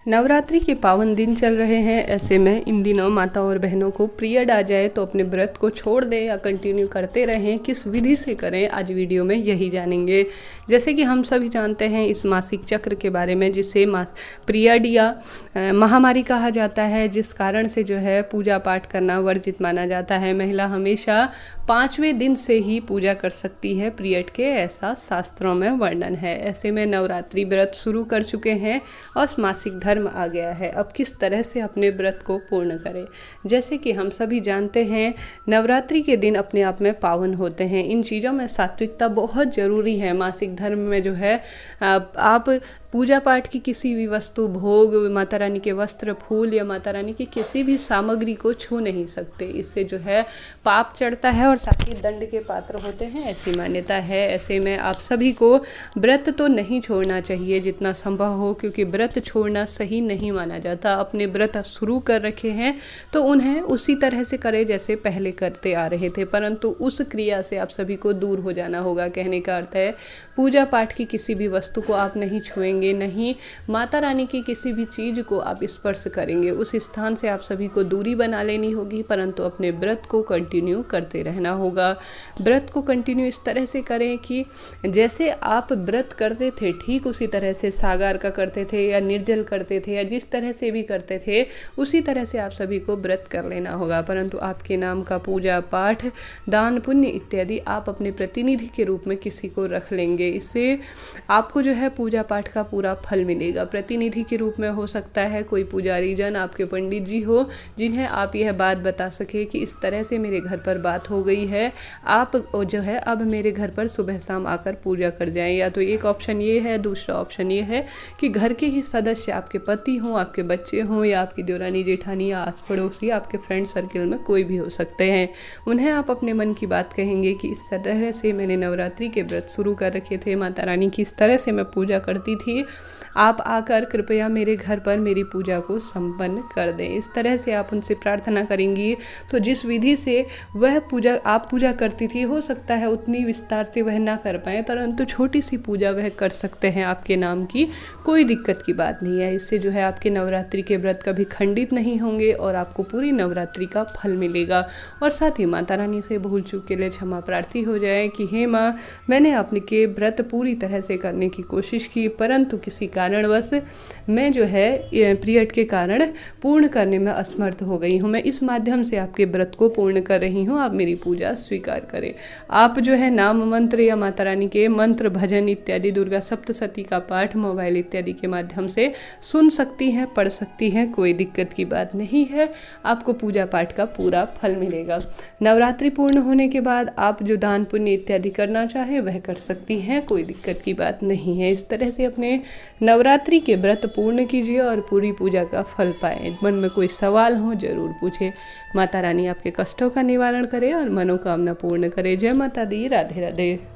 नवरात्रि के पावन दिन चल रहे हैं। ऐसे में इन दिनों माता और बहनों को पीरियड आ जाए तो अपने व्रत को छोड़ दें या कंटिन्यू करते रहें, किस विधि से करें, आज वीडियो में यही जानेंगे। जैसे कि हम सभी जानते हैं इस मासिक चक्र के बारे में, जिसे पीरियड या महामारी कहा जाता है, जिस कारण से जो है पूजा पाठ करना वर्जित माना जाता है। महिला हमेशा 5वें दिन से ही पूजा कर सकती है पीरियड के, ऐसा शास्त्रों में वर्णन है। ऐसे में नवरात्रि व्रत शुरू कर चुके हैं और मासिक धर्म आ गया है। अब किस तरह से अपने व्रत को पूर्ण करें। जैसे कि हम सभी जानते हैं नवरात्रि के दिन अपने आप में पावन होते हैं। इन चीज़ों में सात्विकता बहुत ज़रूरी है। मासिक धर्म में जो है आप पूजा पाठ की किसी भी वस्तु, भोग, माता रानी के वस्त्र, फूल या माता रानी की किसी भी सामग्री को छू नहीं सकते। इससे जो है पाप चढ़ता है और साथ ही दंड के पात्र होते हैं, ऐसी मान्यता है। ऐसे में आप सभी को व्रत तो नहीं छोड़ना चाहिए जितना संभव हो, क्योंकि व्रत छोड़ना सही नहीं माना जाता। अपने व्रत शुरू कर रखे हैं तो उन्हें उसी तरह से करें जैसे पहले करते आ रहे थे, परंतु उस क्रिया से आप सभी को दूर हो जाना होगा। कहने का अर्थ है पूजा पाठ की किसी भी वस्तु को आप नहीं छुएंगे, नहीं माता रानी की किसी भी चीज़ को आप स्पर्श करेंगे। उस स्थान से आप सभी को दूरी बना लेनी होगी, परंतु अपने व्रत को कंटिन्यू करते रहना होगा। व्रत को कंटिन्यू इस तरह से करें कि जैसे आप व्रत करते थे ठीक उसी तरह से सागार का करते थे या निर्जल करते थे या जिस तरह से भी करते थे उसी तरह से आप सभी को व्रत कर लेना होगा। परंतु आपके नाम का पूजा पाठ, दान, पुण्य इत्यादि आप अपने प्रतिनिधि के रूप में किसी को रख लेंगे। इससे आपको जो है पूजा पाठ का पूरा फल मिलेगा। प्रतिनिधि के रूप में हो सकता है कोई पुजारी जन, आपके पंडित जी हो, जिन्हें आप यह बात बता सके कि इस तरह से मेरे घर पर बात हो गई है, आप जो है अब मेरे घर पर सुबह शाम आकर पूजा कर जाएं। या तो एक ऑप्शन ये है, दूसरा ऑप्शन ये है कि घर के ही सदस्य, आपके पति हों, आपके बच्चे हों या आपकी देवरानी जेठानी या आस पड़ोसी, आपके फ्रेंड सर्किल में कोई भी हो सकते हैं। उन्हें आप अपने मन की बात कहेंगे कि इस तरह से मैंने नवरात्रि के व्रत शुरू कर रखे थे, माता रानी की इस तरह से मैं पूजा करती थी, आप आकर कृपया मेरे घर पर मेरी पूजा को संपन्न कर दें। इस तरह से आप उनसे प्रार्थना करेंगी तो जिस विधि से वह पूजा आप पूजा करती थी, हो सकता है उतनी विस्तार से वह ना कर पाएँ, परंतु छोटी सी पूजा वह कर सकते हैं आपके नाम की, कोई दिक्कत की बात नहीं है। इससे जो है आपके नवरात्रि के व्रत कभी खंडित नहीं होंगे और आपको पूरी नवरात्रि का फल मिलेगा। और साथ ही माता रानी से भूल चूक के लिए क्षमा प्रार्थी हो जाए कि हे माँ, मैंने आपके व्रत पूरी तरह से करने की कोशिश की, परंतु किसी कारणवश मैं जो है पीरियड के कारण पूर्ण करने में असमर्थ हो गई हूँ। मैं इस माध्यम से आपके व्रत को पूर्ण कर रही हूँ, आप मेरी पूजा स्वीकार करें। आप जो है नाम मंत्र या माता रानी के मंत्र, भजन इत्यादि, दुर्गा सप्तशती का पाठ मोबाइल इत्यादि के माध्यम से सुन सकती हैं, पढ़ सकती हैं, कोई दिक्कत की बात नहीं है। आपको पूजा पाठ का पूरा फल मिलेगा। नवरात्रि पूर्ण होने के बाद आप जो दान पुण्य इत्यादि करना चाहें वह कर सकती हैं, कोई दिक्कत की बात नहीं है। इस तरह से अपने नवरात्रि के व्रत पूर्ण कीजिए और पूरी पूजा का फल पाएं। मन में कोई सवाल हो जरूर पूछे। माता रानी आपके कष्टों का निवारण करे और मनोकामना पूर्ण करे। जय माता दी। राधे राधे।